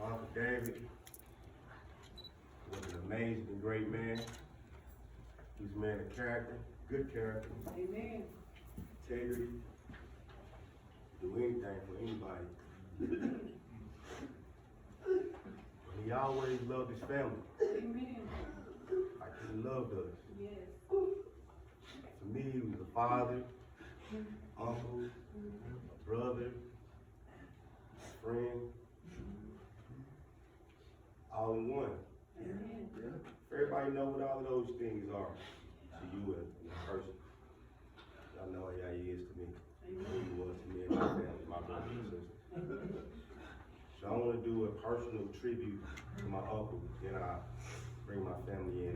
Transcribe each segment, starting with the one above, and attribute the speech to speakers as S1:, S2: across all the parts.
S1: Uncle David was an amazing, great man. He's a man of character, good character.
S2: Amen.
S1: Integrity. Do anything for anybody. He always loved his family.
S2: Amen.
S1: Like he loved us.
S2: Yes.
S1: To me, he was a father, uncle, a brother, a friend, all in one.
S2: Amen.
S1: Everybody know what all of those things are to you as a person. I know how he is to me. He was to me and my family, my brothers and sisters. So I want to do a personal tribute to my uncle. Then I bring my family in.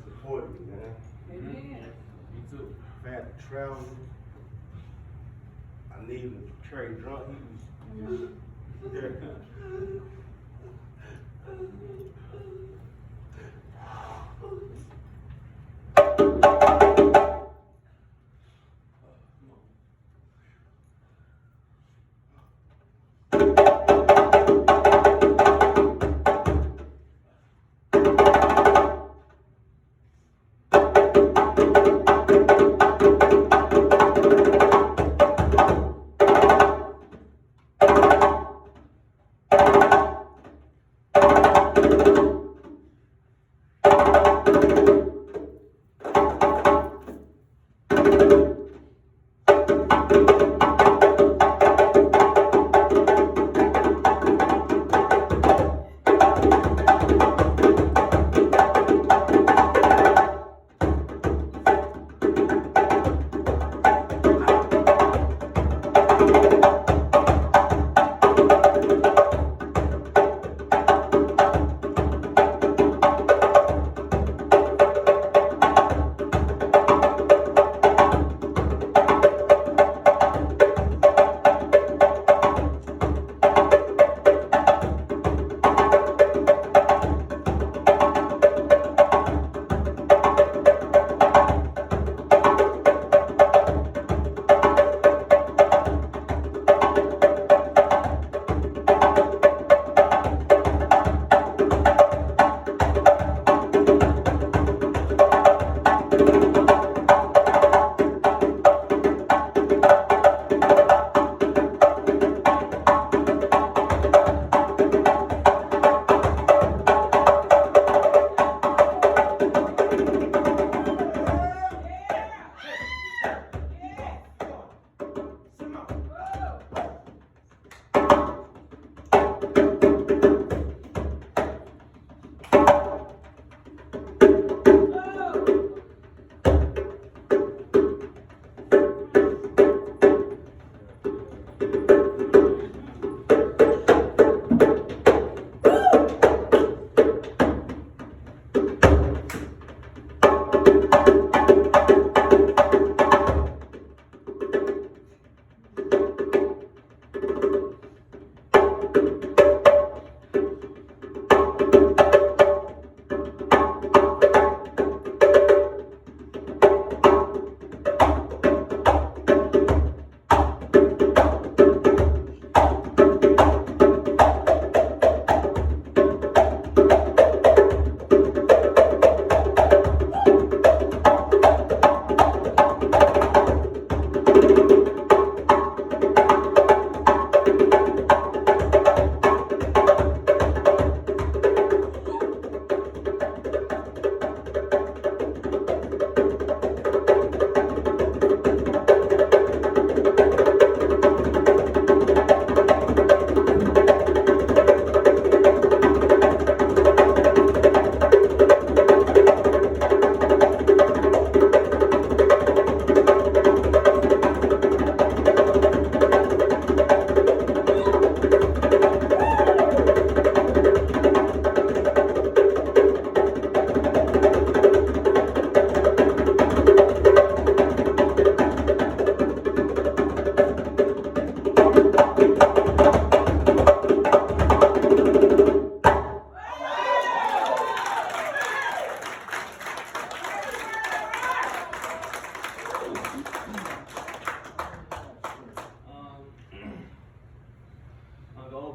S1: Supporting me, man.
S2: Amen.
S3: Me too.
S1: If I had to travel, I needed to carry drunk. He was there.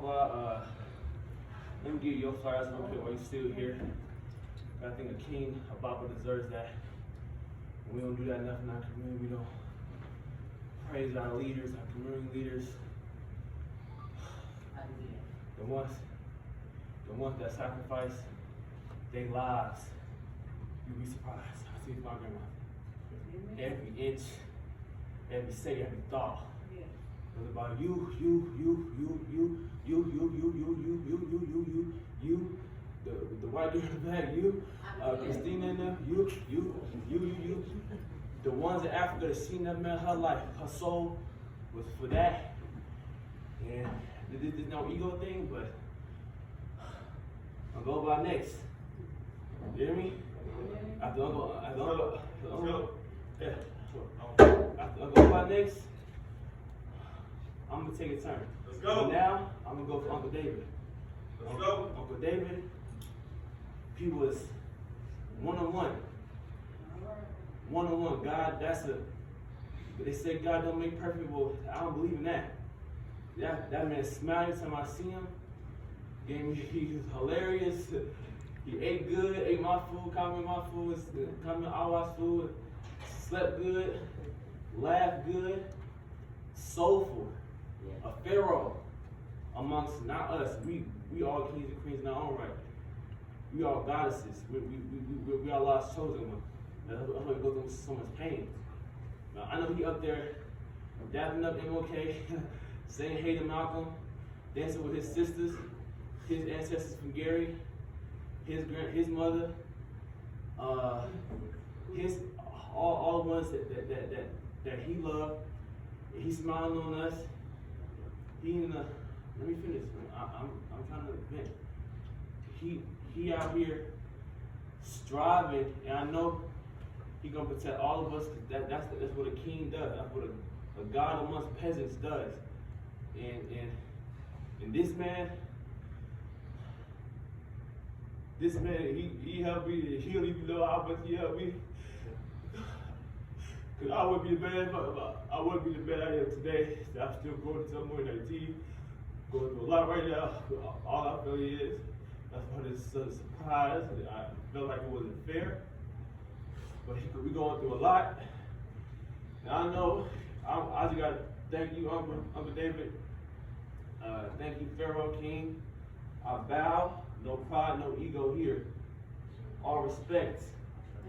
S3: Let me give you your flowers real quick while you're still here. I think a king, a Baba deserves that. And we don't do that enough in our community. We don't praise our leaders, our community leaders. The ones that sacrifice their lives. You'll be surprised. I see my grandma. Every inch, every second, every thought. It was about you, the white girl in the back, Christina and them, you. The ones in Africa that seen that man, her life, her soul was for that. And there's no ego thing, but I'll go by next. You hear me? After I'll go by next, I'm gonna take a turn.
S1: Let's go.
S3: But now, I'm gonna go for Uncle David.
S1: Let's go.
S3: Uncle David, he was one-on-one. One-on-one. God, they say God don't make perfect, well, I don't believe in that. That man smiled every time I see him. He was hilarious. He ate good, ate my food, called me my food, called me our food, slept good, laughed good, soulful, a pharaoh amongst not us. We all kings and queens in our own right. We all goddesses. We are Allah's chosen one. That's why we go through so much pain. Now, I know he up there dapping up MLK, saying hey to Malcolm, dancing with his sisters, his ancestors from Gary, his mother, all the ones that he loved. He's smiling on us. Let me finish. I'm trying to vent. He out here striving, and I know he gonna protect all of us. Cause that's what a king does. That's what a god amongst peasants does. And this man, he helped me. He don't even know how much he helped me. Cause I wouldn't be the man I am today. I'm still going to somewhere in 19, going through a lot right now. All I feel is that's why this is a surprise. I felt like it wasn't fair, but we going through a lot. And I know I just gotta thank you, Uncle David. Thank you, Pharaoh King. I bow. No pride, no ego here. All respect,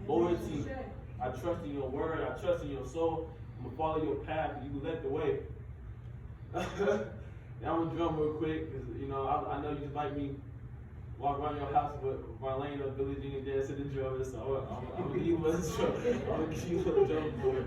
S3: loyalty. I trust in your word. I trust in your soul. I'm gonna follow your path. You led the way. Now I'm gonna drum real quick, cause I know you just like me walk around your house with my lane of Billie Jean and dance to the drum. So I'm gonna give you a drum. I'm gonna give you a drum for it.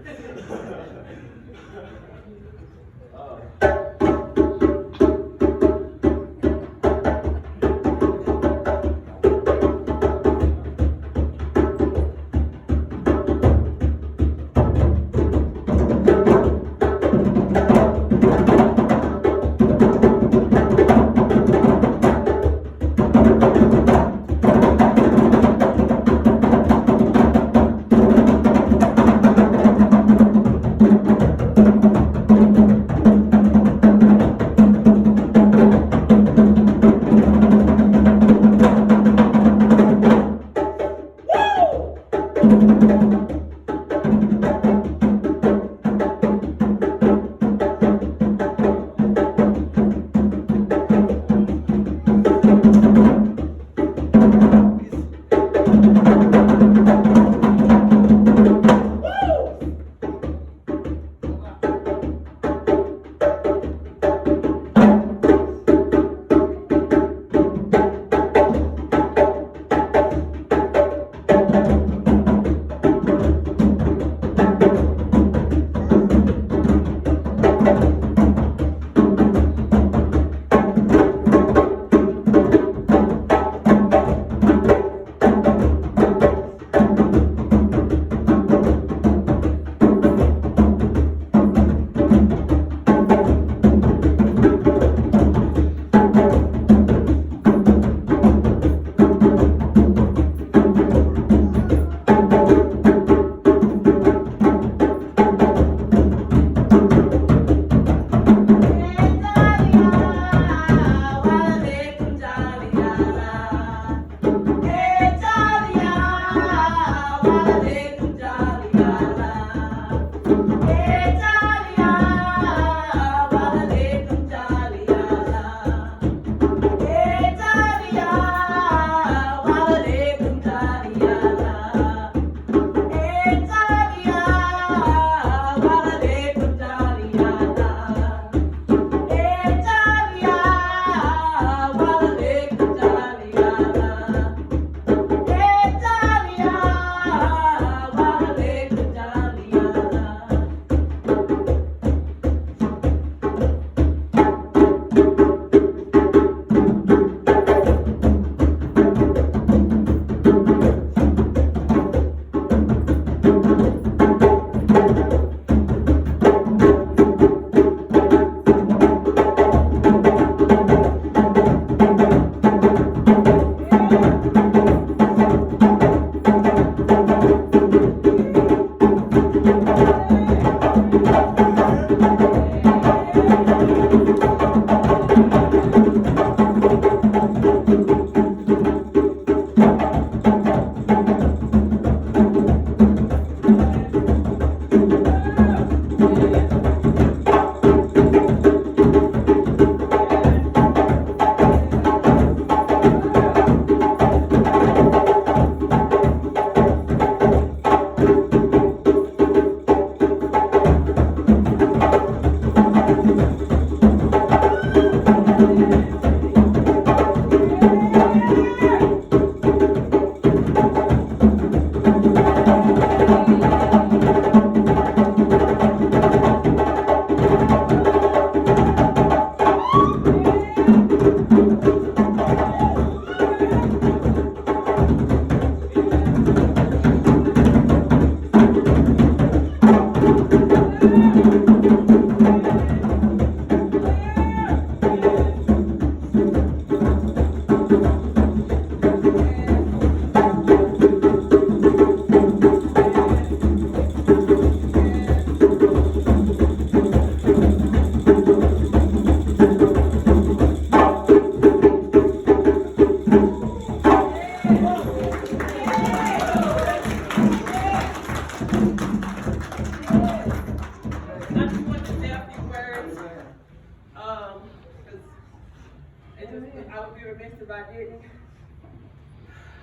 S4: I would be remiss if I didn't.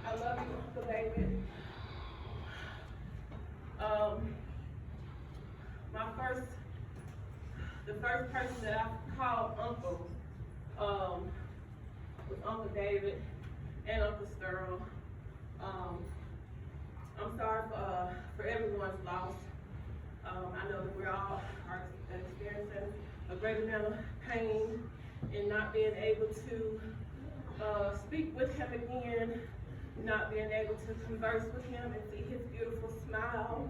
S4: I love you, Uncle David. The first person that I called Uncle was Uncle David and Uncle Sterl. I'm sorry for everyone's loss. I know that we all are experiencing a great amount of pain in not being able to speak with him again, not being able to converse with him and see his beautiful smile,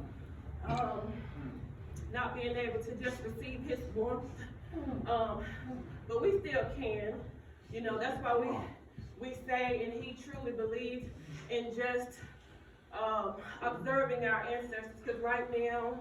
S4: not being able to just receive his warmth. But we still can. You know, that's why we say, and he truly believed in just observing our ancestors, because right now,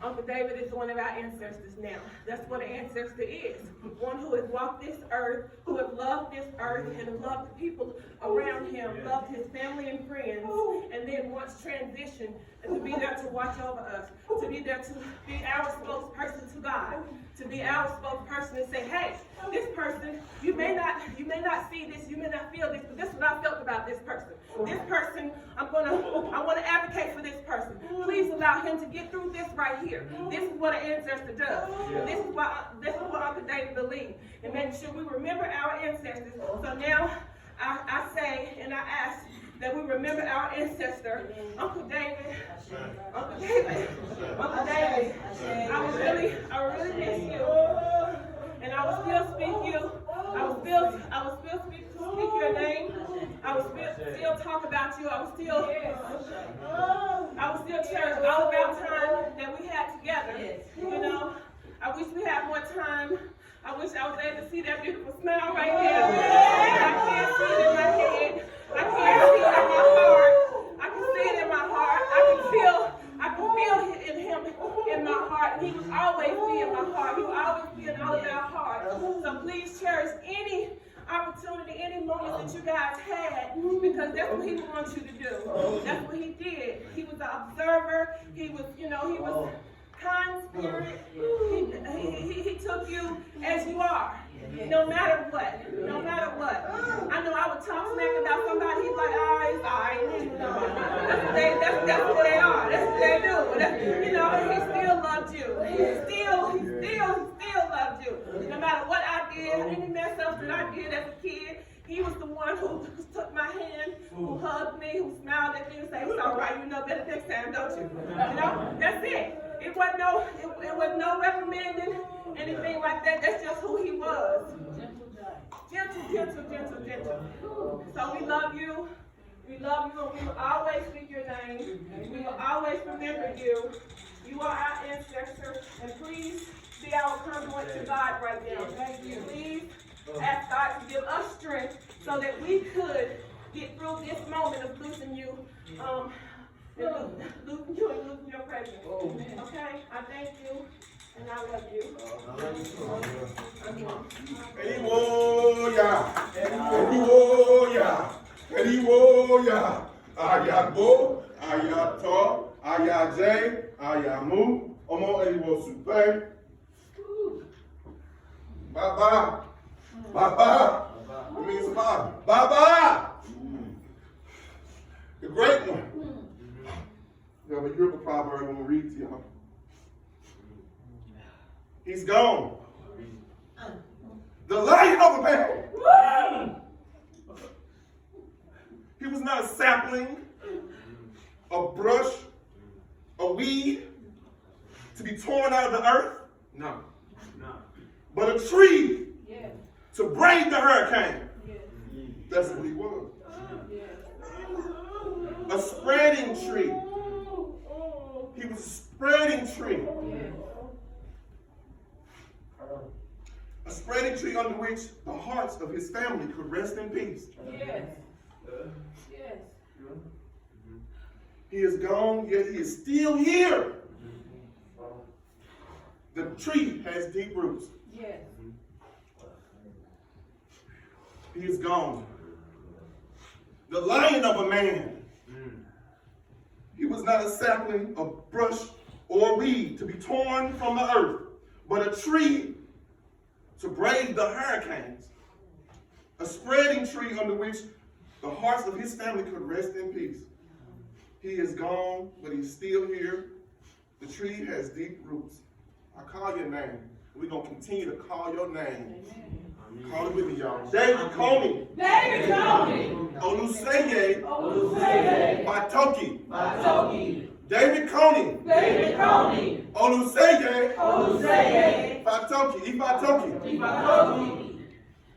S4: Uncle David is one of our ancestors now. That's what an ancestor is. One who has walked this earth, who has loved this earth and loved the people around him, loved his family and friends, and then once transitioned to be there to watch over us, to be there to be our spokesperson to God, to be our spokesperson and say, hey, this person, you may not see this, you may not feel this, but this is what I felt about this person. This person, I want to advocate for this person. Please allow him to get through this right here. This is what an ancestor does. This is what Uncle David believed. And making sure we remember our ancestors. So now I say and I ask that we remember our ancestor, Uncle David. Uncle David. Uncle David. I will really miss you. And I will still speak you. I will still speak your name. I will still talk about you. I will still cherish all of our time that we had together. You know, I wish we had more time. I wish I was able to see that beautiful smile right there. I can't see it in my head. I can't see it in my heart. I can see it in my heart. I can feel it in him in my heart. He will always be in my heart. He will always be in all of our hearts. So please cherish any opportunity, any moments that you guys had, because that's what he wants you to do. That's what he did. He was an observer. He was, he was kind spirit. He took you as you are. No matter what. No matter what. I know I would talk smack about somebody, he's like, it's all right. That's who they are. That's what they do. He still loved you. He still loved you. No matter what I did, any mess ups that I did as a kid, he was the one who took my hand, who hugged me, who smiled at me and said, it's all right, you know better next time, don't you? That's it. It was no reprimanding, anything like that. That's just who he was. Gentle. So we love you. We love you, and we will always speak your name. We will always remember you. You are our ancestors, and please be our conduit to God right now. Please ask God to give us strength so that we could get through this moment of losing you. Losing your presence. Okay? I thank you, and I love you.
S5: Hallelujah. Ayabo, Ayato, Ayaje, Ayamu, Omo Eliwo Supe. Baba. It means Baba. Baba! The great one. Yeah, but you're the proverb I'm going to read to y'all. He's gone. The lion of a man. He was not a sapling, a brush, a weed to be torn out of the earth. No. But a tree to brave the hurricane. That's what he was. A spreading tree. He was a spreading tree. A spreading tree under which the hearts of his family could rest in peace. He is gone, yet he is still here. The tree has deep roots. He is gone. The lion of a man. He was not a sapling, a brush, or a weed to be torn from the earth, but a tree to brave the hurricanes. a spreading tree under which the hearts of his family could rest in peace. He is gone, but he's still here. The tree has deep roots. I call your name. We're going to continue to call your name. Call it with me, y'all. David Coney.
S2: David Coney.
S5: Oluseye.
S2: Oluseye.
S5: Batoki.
S2: Batoki.
S5: David Coney.
S2: David Coney.
S5: Oluseye.
S2: Oluseye.
S5: Batoki. Ibatoki.
S2: Batoki.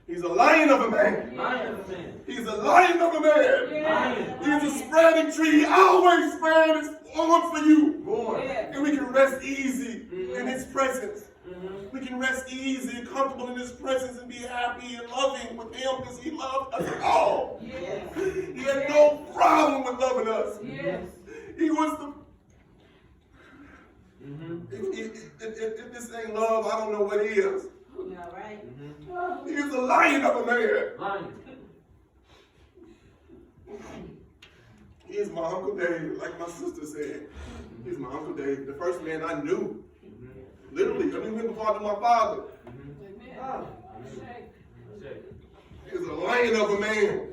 S5: He's a lion of a man.
S3: Lion of a man.
S5: He's a lion of a man.
S2: Yes.
S5: He's a spreading tree. He always spread his arms for you.
S2: Yes.
S5: And we can rest easy in his presence. We can rest easy and comfortable in his presence and be happy and loving with him because he loved us all.
S2: Yes.
S5: He had no problem with loving us.
S2: Yes.
S5: He was the... If this ain't love, I don't know what is.
S2: All right.
S5: He is a lion of a man.
S3: Lion.
S5: He is my Uncle Dave, like my sister said. He's my Uncle Dave, the first man I knew. Literally, I knew him before I knew my father.
S2: Amen.
S5: He is a lion of a man.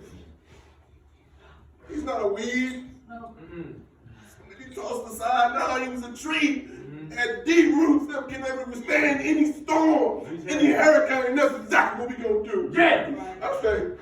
S5: He's not a weed.
S2: No.
S5: He tossed aside. Now he was a tree. Had deep roots that can never withstand any storm, any hurricane. That's exactly what we're going to do.
S3: Yeah.
S5: Okay.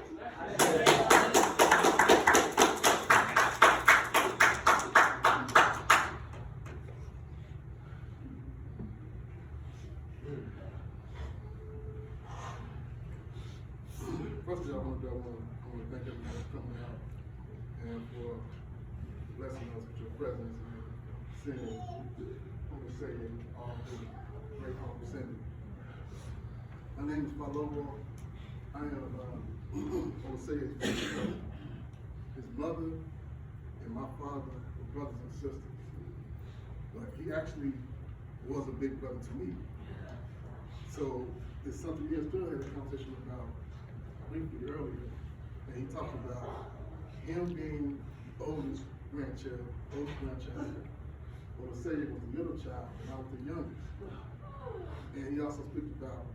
S6: First of all, I want to thank everybody for coming out and for blessing us with your presence and seeing Oluseye all through the great Hope Assembly. My name is Palomo. I am Oluseye's brother. His mother and my father were brothers and sisters. But he actually was a big brother to me. So it's something we still had a conversation about briefly earlier, and he talked about him being the oldest grandchild. Oluseye was the middle child, and I was the youngest. And he also speaks about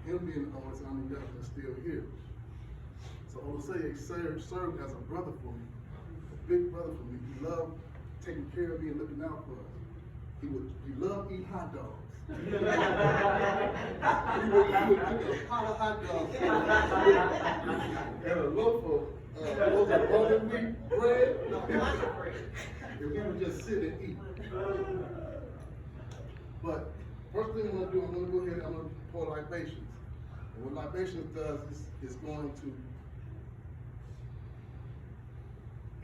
S6: him being the oldest, I'm the youngest, and still here. So Oluseye served as a brother for me, a big brother for me. He loved taking care of me and looking out for us. He loved eating hot dogs. He would cook a pot of hot dogs and a loaf of golden wheat bread. And we would just sit and eat. But first thing I'm going to do, I'm going to go ahead and I'm going to pour libations. And what libations does is going to,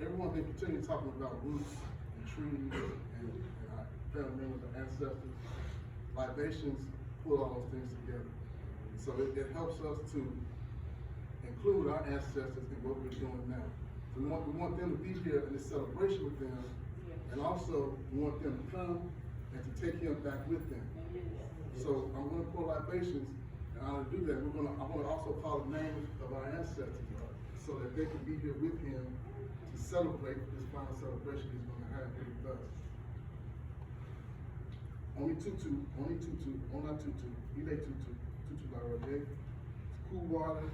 S6: everyone's been continuing talking about roots and trees and our family members and ancestors. Libations pull all those things together. So it helps us to include our ancestors in what we're doing now. So we want them to be here in this celebration with them, and also we want them to come and to take him back with them. So I'm going to pour libations, and I'm going to do that. I'm going to also call the names of our ancestors so that they can be here with him to celebrate this final celebration he's going to have here with us. Only Tutu, Ile Tutu Barode, cool water,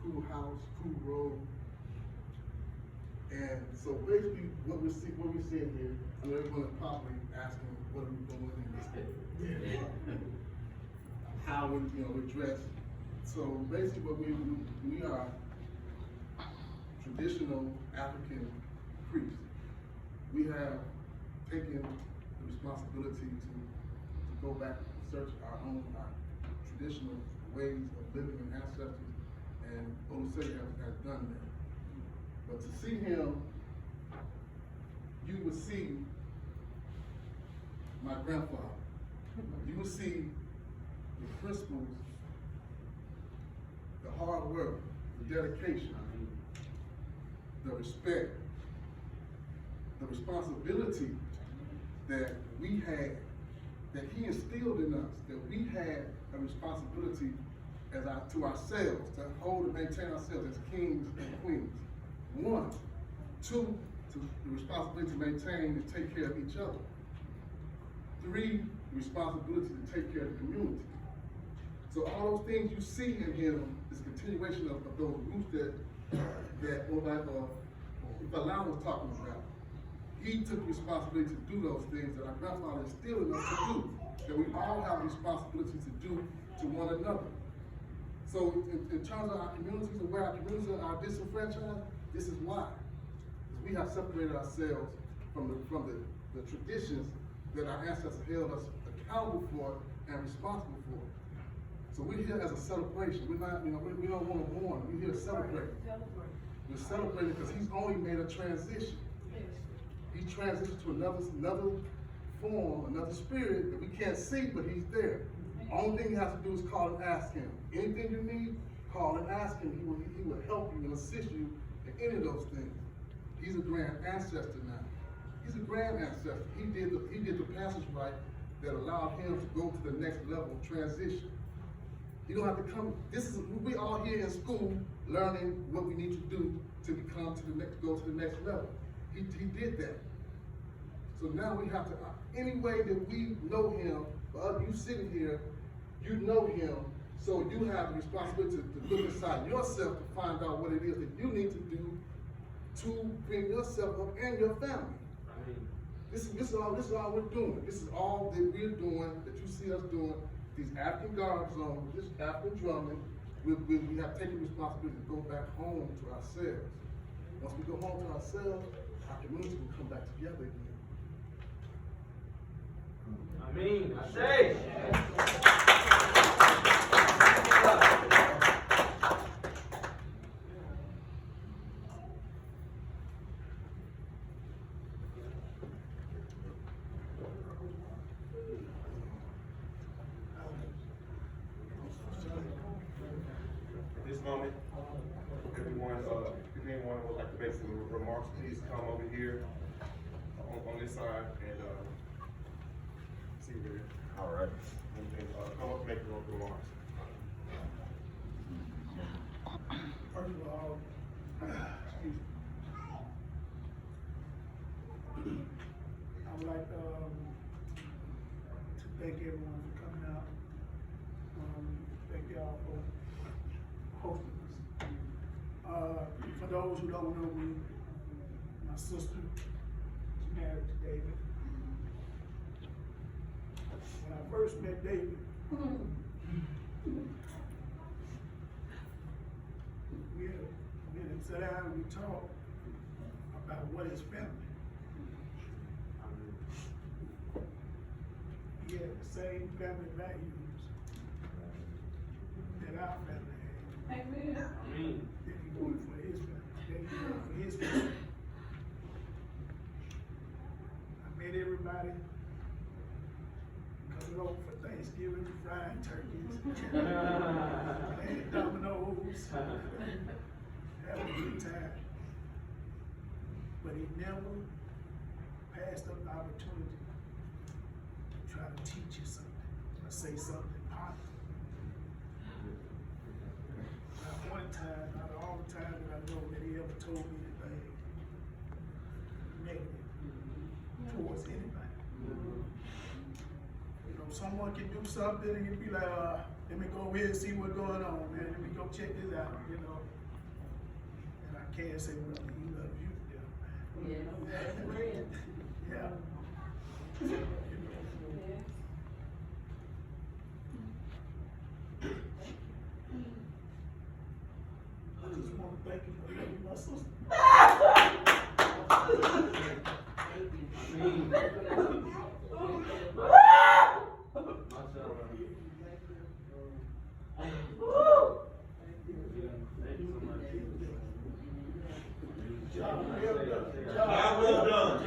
S6: cool house, cool road. And so basically what we're seeing here, I know everyone is probably asking what are we doing in this how we're dressed. So basically what we are traditional African priests. We have taken the responsibility to go back and search our traditional ways of living and ancestors, and Oluseye has done that. But to see him, you would see my grandfather. You would see the principles, the hard work, the dedication, the respect, the responsibility that we had, that he instilled in us, that we had a responsibility to ourselves, to hold and maintain ourselves as kings and queens. 1, 2, the responsibility to maintain and take care of each other. 3, the responsibility to take care of the community. So all those things you see in him is a continuation of those roots that Falau was talking about. He took responsibility to do those things that our grandfather instilled in us to do, that we all have responsibility to do to one another. So in terms of our communities and where our communities are disenfranchised, this is why. Because we have separated ourselves from the traditions that our ancestors held us accountable for and responsible for. So we're here as a celebration. We're not, we don't want to mourn. We're here to celebrate. We're celebrating because he's only made a transition. He transitioned to another form, another spirit that we can't see, but he's there. Only thing you have to do is call and ask him. Anything you need, call and ask him. He will help you and assist you in any of those things. He's a grand ancestor now. He's a grand ancestor. He did the passage right that allowed him to go to the next level of transition. You don't have to come. We all here in school learning what we need to do to go to the next level. He did that. So now we have to, any way that we know him, you sitting here, you know him, so you have the responsibility to look inside yourself to find out what it is that you need to do to bring yourself up and your family. This is all we're doing. This is all that we're doing, that you see us doing. These African garbs on, this African drumming, we have taken responsibility to go back home to ourselves. Once we go home to ourselves, our community will come back together again.
S3: I mean, I say.
S5: At this moment, if anyone would like to make some remarks, please come over here on this side and see here.
S1: All right.
S5: And come up and make your own remarks.
S7: First of all, excuse me. I would like to thank everyone for coming out. Thank y'all for hosting us. For those who don't know me, my sister is married to David. When I first met David, we had to sit down and we talked about what is family. He had the same family values that our family had.
S2: Amen.
S7: That he wanted for his family. That he wanted for his family. I met everybody coming over for Thanksgiving, frying turkeys, playing dominoes, having a good time. But he never passed up the opportunity to try to teach you something or say something positive. Not one time, not all the time that I know that he ever told me anything negative towards anybody. You know, someone can do something and you'd be like, let me go over here and see what's going on, man. Let me go check this out, you know. And I can't say, well, he loves you to death, man.
S2: Yeah, that's a friend.
S7: Yeah. I just want to thank you for loving my sister. Job well done.
S1: Job well done.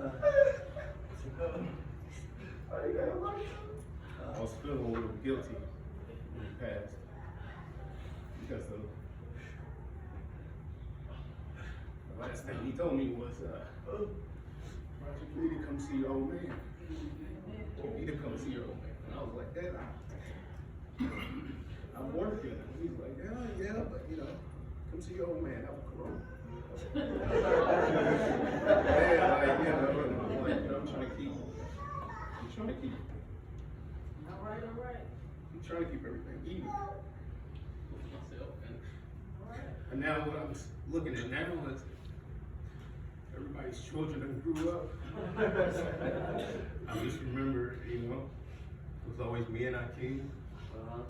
S5: I was feeling a little guilty when he passed because the last thing he told me was, Roger, you need to come see your old man. You need to come see your old man. And I was like, Dad, I'm working. And he's like, yeah, but you know, come see your old man, have a corona. Yeah, like, you know, and I'm like, you know, I'm trying to keep
S2: All right.
S5: I'm trying to keep everything even with myself. And now what I'm looking at now is everybody's children that grew up. I just remember, you know, it was always me and Akeem,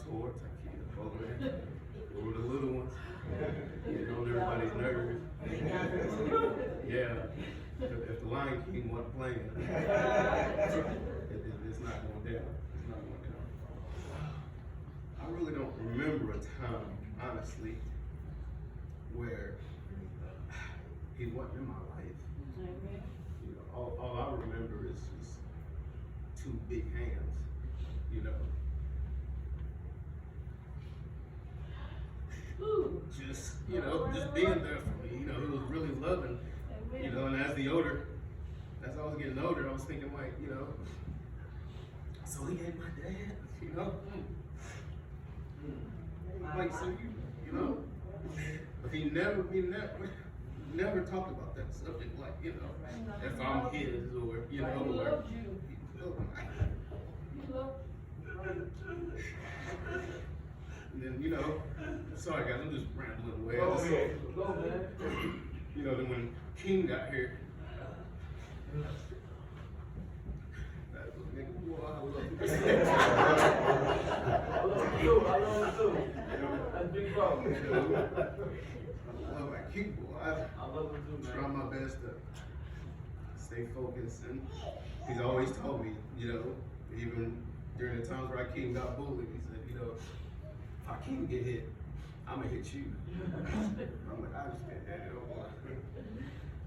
S5: towards Akeem, both of them. They were the little ones. You know, everybody's nervous. Yeah. If the Lion King wasn't playing, it's not going down. It's not going down. I really don't remember a time, honestly, where he wasn't in my life. You know, all I remember is just two big hands, you know. Just, you know, just being there for me. You know, he was really loving, you know, and as I was getting older, I was thinking like, you know, so he ain't my dad, you know? Like, so you know? But he never talked about that subject, like, you know, if I'm his or, you know,
S2: He
S5: or.
S2: loved you. He loved
S5: And then, you know, sorry guys, I'm just rambling away.
S3: Go ahead. Go, man.
S5: You know, then when King got here, that was nigga, boy, I love him.
S3: I love him too. That's big problem.
S5: You know, I love my King, boy.
S3: I love him too,
S5: Try
S3: man.
S5: my best to stay focused, and he's always told me, you know, even during the times where Akeem got bullied, he said, you know, if Akeem get hit, I'm gonna hit you. I'm like, I understand that,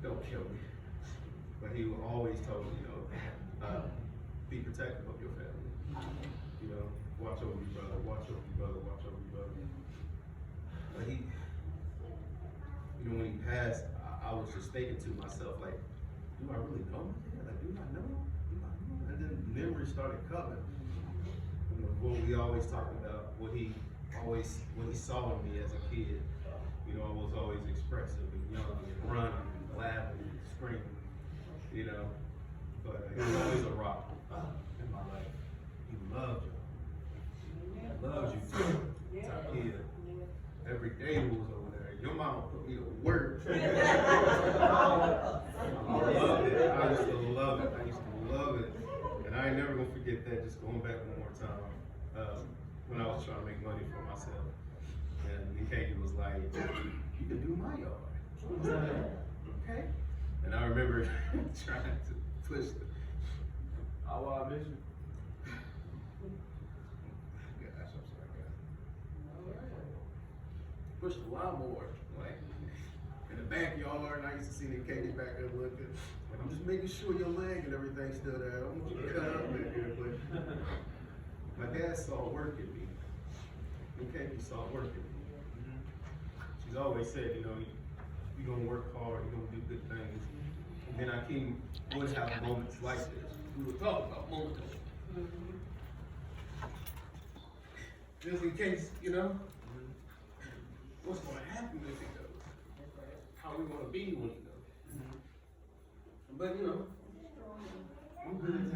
S5: don't kill me. But he would always tell me, you know, be protective of your family. You know, watch over your brother, watch over your brother, watch over your brother. But he, you know, when he passed, I was just thinking to myself, like, do I really know him? Like, do I know him? Do I know him? And then memories started coming. You know, what we always talked about, what he saw in me as a kid. You know, I was always expressive and young and running and laughing and screaming, you know. But he was always a rock in my life. He loved you. He loves you too. Top kid. Every day he was over there. Your mama put me to work. I loved it. I used to love it. I used to love it. And I ain't never gonna forget that, just going back one more time. When I was trying to make money for myself. And Katie was like, you can do my yard. Okay. And I remember trying to push the
S3: I miss you.
S5: gosh, I'm sorry, guys. Push the lawnmower, like in the backyard, and I used to see Katie back there looking. And I'm just making sure your leg and everything's still there. I don't want you to cut up back here, but my dad saw work in me. And Katie saw work in me. She's always said, you know, you're gonna work hard, you're gonna do good things. And then Akeem would have moments like this. We would talk about moments. Just in case, you know, what's gonna happen if he goes? How we gonna be when he goes? But you know, I'm good